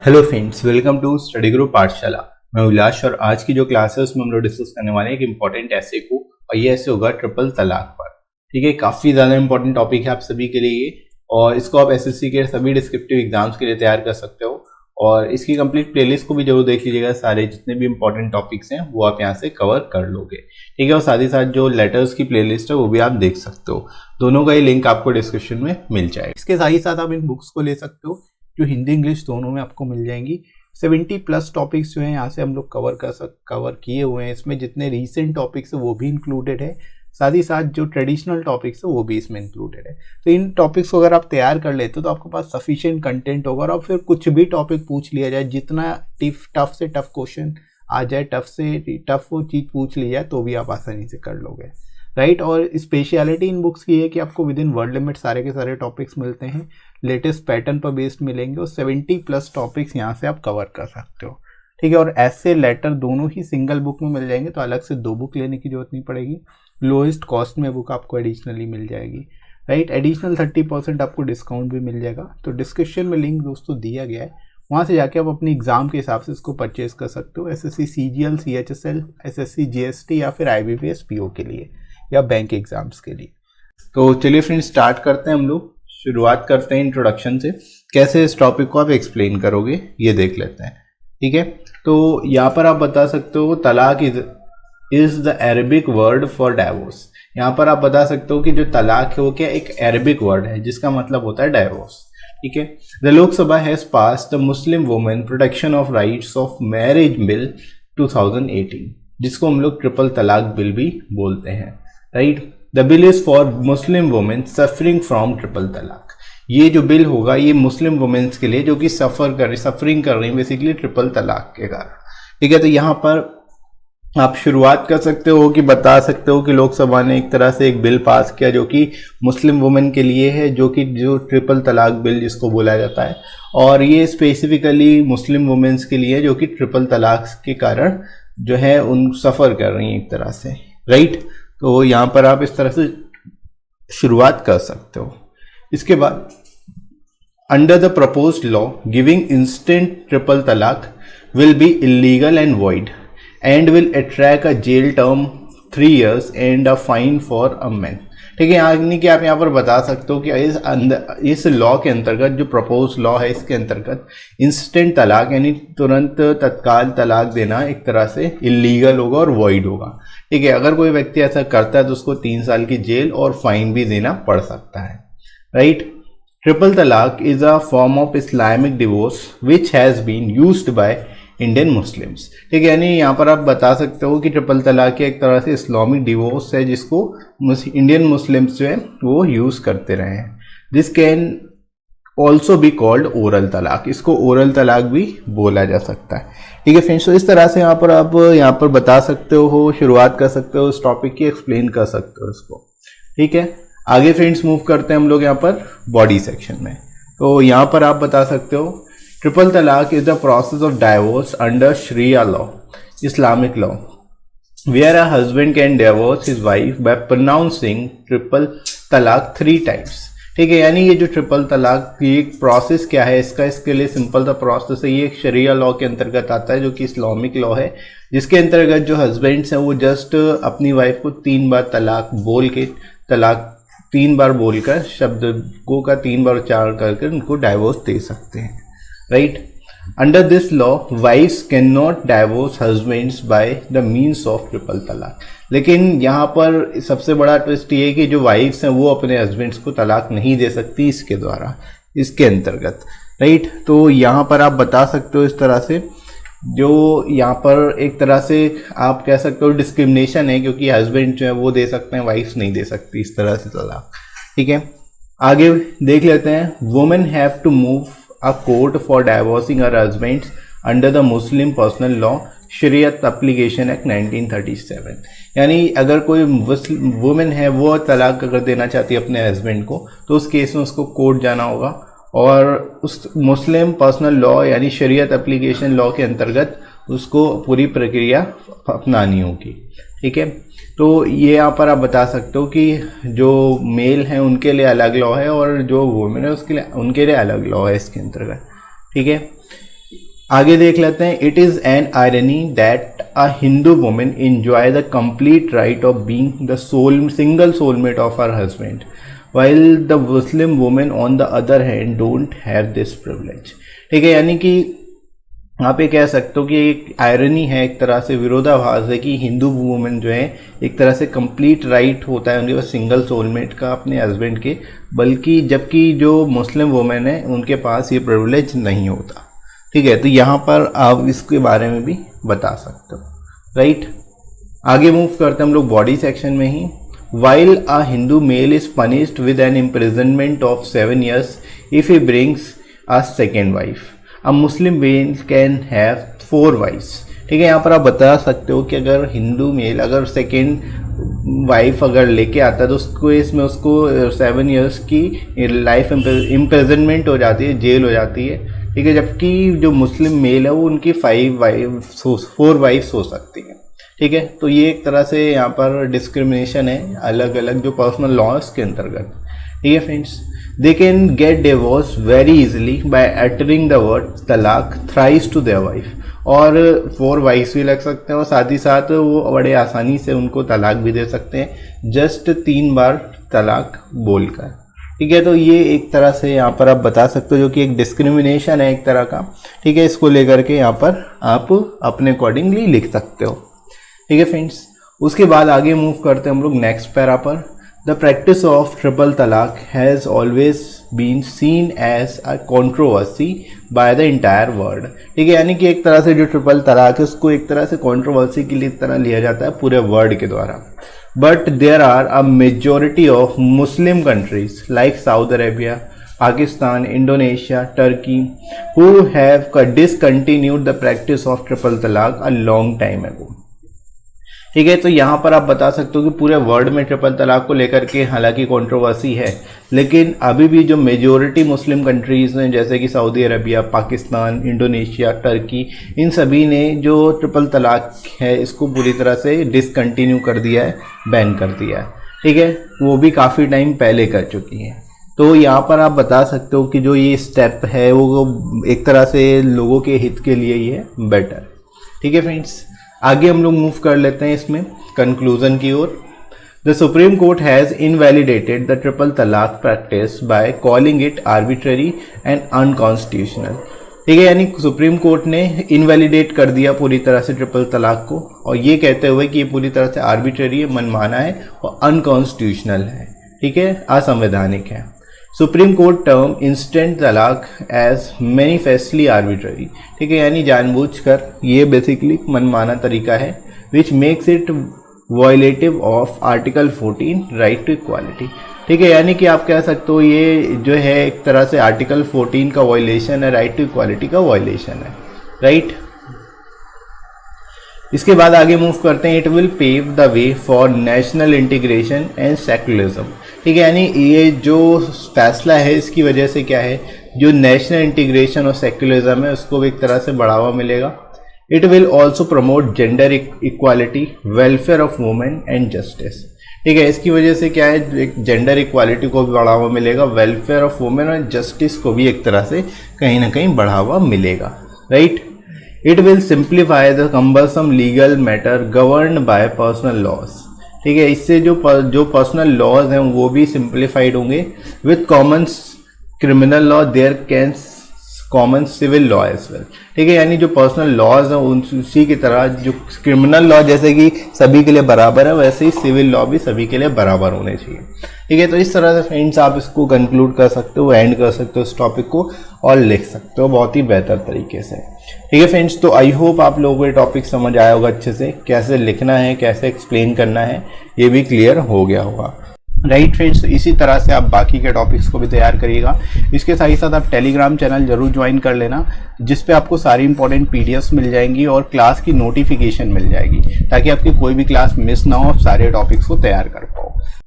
Hello friends, welcome to study group Pathshala. मैं उल्लास और आज की जो क्लास है उसमें हम लोग डिस्कस करने वाले हैं एक इंपॉर्टेंट ऐसे को, और ये ऐसे होगा ट्रिपल तलाक पर। ठीक है, काफी ज्यादा इंपॉर्टेंट टॉपिक है आप सभी के लिए और इसको आप एसएससी के सभी डिस्क्रिप्टिव एग्जाम्स के लिए तैयार कर सकते हो। और इसकी कंप्लीट प्लेलिस्ट को भी जरूर देख लीजिएगा, सारे जितने भी इंपॉर्टेंट टॉपिक्स हैं वो आप यहाँ से कवर कर लोगे। ठीक है, और साथ ही साथ जो लेटर्स की प्लेलिस्ट है वो भी आप देख सकते हो। दोनों का ही लिंक आपको डिस्क्रिप्शन में मिल जाएगा। इसके साथ ही साथ आप इन बुक्स को ले सकते हो जो हिंदी इंग्लिश दोनों में आपको मिल जाएंगी। 70+ टॉपिक्स जो हैं यहाँ से हम लोग कवर किए हुए हैं। इसमें जितने रीसेंट टॉपिक्स है वो भी इंक्लूडेड है, साथ ही साथ जो ट्रेडिशनल टॉपिक्स है वो भी इसमें इंक्लूडेड है। तो इन टॉपिक्स को अगर आप तैयार कर लेते हो तो आपके पास सफिशिएंट कंटेंट होगा और फिर कुछ भी टॉपिक पूछ लिया जाए, जितना टफ से टफ क्वेश्चन आ जाए, टफ से टफ वो चीज़ पूछ ली जाए तो भी आप आसानी से कर लोगे, राइट। और स्पेशलिटी इन बुक्स की है कि आपको विद इन वर्ड लिमिट सारे के सारे टॉपिक्स मिलते हैं, लेटेस्ट पैटर्न पर बेस्ड मिलेंगे और 70+ टॉपिक्स यहाँ से आप कवर कर सकते हो। ठीक है, और ऐसे लेटर दोनों ही सिंगल बुक में मिल जाएंगे, तो अलग से 2 बुक लेने की जरूरत नहीं पड़ेगी। लोएस्ट कॉस्ट में बुक आपको एडिशनली मिल जाएगी, राइट। एडिशनल 30% आपको डिस्काउंट भी मिल जाएगा। तो डिस्क्रिप्शन में लिंक दोस्तों दिया गया है, वहाँ से जाके आप अपनी एग्जाम के हिसाब से इसको परचेज कर सकते हो। SSC CGL, CHSL, SSC GST या फिर आईबीपीएस पीओ के लिए या बैंक एग्जाम्स के लिए। तो चलिए फ्रेंड्स, स्टार्ट करते हैं। हम लोग शुरुआत करते हैं इंट्रोडक्शन से। कैसे इस टॉपिक को आप एक्सप्लेन करोगे ये देख लेते हैं। ठीक है, तो यहाँ पर आप बता सकते हो तलाक is the Arabic word for divorce. यहाँ पर आप बता सकते हो कि जो तलाक है वो क्या एक अरेबिक वर्ड है जिसका मतलब होता है डाइवोर्स। ठीक है, the Lok Sabha has passed the Muslim women protection of rights of marriage bill 2018, जिसको हम लोग ट्रिपल तलाक बिल भी बोलते हैं, right. The bill is for Muslim women suffering from triple तलाक। ये जो बिल होगा ये मुस्लिम वुमेन्स के लिए जो कि सफरिंग कर रही हैं बेसिकली ट्रिपल तलाक के कारण। ठीक है, तो यहाँ पर आप शुरुआत कर सकते हो कि बता सकते हो कि लोकसभा ने एक तरह से एक बिल पास किया जो कि मुस्लिम वुमेन के लिए है, जो ट्रिपल तलाक बिल जिसको बोला जाता है, और ये स्पेसिफिकली मुस्लिम वुमेन्स के लिए जो कि ट्रिपल तलाक के कारण जो है उन सफ़र कर रही हैं एक तरह से, राइट। तो यहाँ पर आप इस तरह से शुरुआत कर सकते हो। इसके बाद under the proposed law giving instant triple talaq will be illegal and void and will attract a jail term 3 years and a fine for a man. ठीक है, यानी कि आप यहाँ पर बता सकते हो कि इस लॉ के अंतर्गत, जो प्रपोज लॉ है इसके अंतर्गत इंस्टेंट तलाक यानी तुरंत तत्काल तलाक देना एक तरह से इलीगल होगा और वॉइड होगा। ठीक है, अगर कोई व्यक्ति ऐसा करता है तो उसको 3 साल की जेल और फाइन भी देना पड़ सकता है, right. Triple talaq is a form of Islamic divorce which has been used by Indian Muslims. ठीक है, यानी यहाँ पर आप बता सकते हो कि ट्रिपल तलाक एक तरह से इस्लामिक डिवोर्स है जिसको इंडियन मुस्लिम्स जो है वो यूज करते रहे हैं। This can also be called oral तलाक, इसको ओरल तलाक भी बोला जा सकता है। ठीक है फ्रेंड्स, तो इस तरह से यहाँ पर आप यहाँ पर बता सकते हो, शुरुआत कर सकते हो इस टॉपिक की, एक्सप्लेन कर सकते हो इसको। ठीक है, आगे फ्रेंड्स मूव करते हैं हम लोग यहाँ पर बॉडी सेक्शन में। तो यहाँ पर आप बता सकते हो triple talaq is the process of divorce under sharia law, Islamic law, where a husband can divorce his wife by pronouncing triple talaq 3 times। ठीक है, यानी ये जो ट्रिपल तलाक की एक प्रोसेस क्या है इसके लिए सिंपल सा प्रोसेस है। ये एक शरिया लॉ के अंतर्गत आता है जो कि इस्लामिक लॉ है, जिसके अंतर्गत जो हस्बैंड्स हैं वो जस्ट अपनी वाइफ को 3 बार तलाक बोल के, तलाक 3 बार बोलकर, शब्दों का 3 बार उच्चारण करके उनको डाइवोर्स दे सकते हैं, right. Under this law wifes can not divorce husbands by the means of triple talaq. लेकिन यहाँ पर सबसे बड़ा ट्विस्ट ये है कि जो वाइफ्स हैं वो अपने हस्बैंड्स को तलाक नहीं दे सकती इसके द्वारा, इसके अंतर्गत, राइट। तो यहाँ पर आप बता सकते हो इस तरह से, जो यहाँ पर एक तरह से आप कह सकते हो डिस्क्रिमिनेशन है, क्योंकि हस्बैंड जो है वो दे सकते हैं, वाइफ्स नहीं दे सकती इस तरह से तलाक। ठीक है, आगे देख लेते हैं। Women have to move a court for divorcing her husbands under the Muslim Personal Law शरीयत एप्लीकेशन एक्ट 1937। यानी अगर कोई वुमेन है वो तलाक अगर देना चाहती है अपने हस्बैंड को, तो उस केस में उसको कोर्ट जाना होगा और उस मुस्लिम पर्सनल लॉ यानी शरीयत एप्लीकेशन लॉ के अंतर्गत उसको पूरी प्रक्रिया अपनानी होगी। ठीक है, तो ये यहाँ पर आप बता सकते हो कि जो मेल हैं उनके लिए अलग लॉ है और जो वुमेन है उनके लिए अलग लॉ है इसके अंतर्गत। ठीक है, आगे देख लेते हैं, it is an irony that a Hindu women enjoy the complete right of being the single soulmate of her husband while the Muslim women on the other hand don't have this privilege। ठीक है, यानी कि आप ये कह सकते हो कि एक आयरनी है, एक तरह से विरोधाभास है कि हिंदू वुमेन जो है एक तरह से कंप्लीट राइट होता है उनके पास सिंगल सोलमेट का अपने हस्बैंड के, बल्कि जबकि जो मुस्लिम वुमेन है उनके पास ये प्रिविलेज नहीं होता। ठीक है, तो यहाँ पर आप इसके बारे में भी बता सकते हो, राइट। आगे मूव करते हैं हम लोग बॉडी सेक्शन में ही। While a Hindu male is punished with an imprisonment of 7 years if he brings a second wife, a Muslim male can have 4 wives। ठीक है, यहाँ पर आप बता सकते हो कि अगर हिंदू मेल अगर सेकेंड वाइफ अगर लेके आता है तो उसको इसमें उसको 7 years की लाइफ इम्प्रिजनमेंट हो जाती है, जेल हो जाती है। ठीक है, जबकि जो मुस्लिम मेल है वो उनकी 4 वाइफ्स हो सकती हैं। ठीक है, तो ये एक तरह से यहाँ पर डिस्क्रिमिनेशन है अलग अलग जो पर्सनल लॉज के अंतर्गत। ठीक है friends, they can get divorce very easily by uttering the word talaq thrice to their wife, और 4 वाइफ्स भी लग सकते हैं और साथ ही साथ वो बड़े आसानी से उनको तलाक भी दे सकते हैं, जस्ट 3 बार तलाक बोलकर। ठीक है, तो ये एक तरह से यहाँ पर आप बता सकते हो जो कि एक डिस्क्रिमिनेशन है एक तरह का। ठीक है, इसको लेकर के यहाँ पर आप अपने अकॉर्डिंगली लिख सकते हो। ठीक है फ्रेंड्स, उसके बाद आगे मूव करते हैं हम लोग नेक्स्ट पैरा पर। The practice of triple talaq has always been seen as a controversy by the entire world. ठीक है, यानी कि एक तरह से जो ट्रिपल तलाक है उसको एक तरह से कंट्रोवर्सी के लिए तरह लिया जाता है पूरे वर्ल्ड के द्वारा। But there are a majority of Muslim countries like Saudi Arabia, Pakistan, Indonesia, Turkey who have discontinued the practice of triple talaq a long time ago. ठीक है, तो यहाँ पर आप बता सकते हो कि पूरे वर्ल्ड में ट्रिपल तलाक को लेकर के हालांकि कंट्रोवर्सी है, लेकिन अभी भी जो मेजॉरिटी मुस्लिम कंट्रीज़ हैं जैसे कि Saudi Arabia, Pakistan, Indonesia, Turkey, इन सभी ने जो ट्रिपल तलाक है इसको पूरी तरह से डिसकंटिन्यू कर दिया है, बैन कर दिया है। ठीक है, वो भी काफ़ी टाइम पहले कर चुकी हैं। तो यहाँ पर आप बता सकते हो कि जो ये स्टेप है वो एक तरह से लोगों के हित के लिए ही है, बेटर। ठीक है फ्रेंड्स, आगे हम लोग मूव कर लेते हैं इसमें कंक्लूजन की ओर। The Supreme Court has invalidated the triple talaq practice by calling it arbitrary and unconstitutional. ठीक है, यानी सुप्रीम कोर्ट ने इनवैलिडेट कर दिया पूरी तरह से ट्रिपल तलाक को, और ये कहते हुए कि ये पूरी तरह से आर्बिट्ररी है, मनमाना है और अनकॉन्स्टिट्यूशनल है। ठीक है, असंवैधानिक है। Supreme Court term instant talaq as manifestly arbitrary. ठीक है, यानी जानबूझकर ये बेसिकली मनमाना तरीका है, which makes it violative of article 14 right to equality. ठीक है, यानी कि आप कह सकते हो ये जो है एक तरह से आर्टिकल 14 का वॉयलेशन है, राइट टू इक्वालिटी का वॉयलेशन है, राइट। इसके बाद आगे मूव करते हैं, it will pave the way for national integration and secularism. ठीक है, यानी ये जो फैसला है इसकी वजह से क्या है, जो नेशनल इंटीग्रेशन और सेकुलरिज्म है उसको भी एक तरह से बढ़ावा मिलेगा। It will also promote gender equality, welfare of women and justice. ठीक है, इसकी वजह से क्या है, एक जेंडर इक्वालिटी को भी बढ़ावा मिलेगा, वेलफेयर ऑफ वुमेन और जस्टिस को भी एक तरह से कहीं ना कहीं बढ़ावा मिलेगा, right. It will simplify the cumbersome legal matter governed by personal laws. ठीक है, इससे जो पर्सनल लॉज हैं वो भी सिंप्लीफाइड होंगे। With common criminal law there can common civil law as well. ठीक है, यानी जो पर्सनल लॉज हैं उसी की तरह जो क्रिमिनल लॉ जैसे कि सभी के लिए बराबर है, वैसे ही सिविल लॉ भी सभी के लिए बराबर होने चाहिए। ठीक है, तो इस तरह से फ्रेंड्स आप इसको कंक्लूड कर सकते हो, एंड कर सकते हो इस टॉपिक को और लिख सकते हो बहुत ही बेहतर तरीके से। ठीक है फ्रेंड्स, तो आई होप आप लोगों को ये टॉपिक समझ आया होगा अच्छे से, कैसे लिखना है, कैसे एक्सप्लेन करना है, ये भी क्लियर हो गया होगा, राइट फ्रेंड्स। इसी तरह से आप बाकी के टॉपिक्स को भी तैयार करिएगा। इसके साथ ही साथ आप टेलीग्राम चैनल जरूर ज्वाइन कर लेना, जिस पे आपको सारी इंपॉर्टेंट पीडीएफ्स मिल जाएंगी और क्लास की नोटिफिकेशन मिल जाएगी, ताकि आपकी कोई भी क्लास मिस ना हो, आप सारे टॉपिक्स को तैयार कर पाए।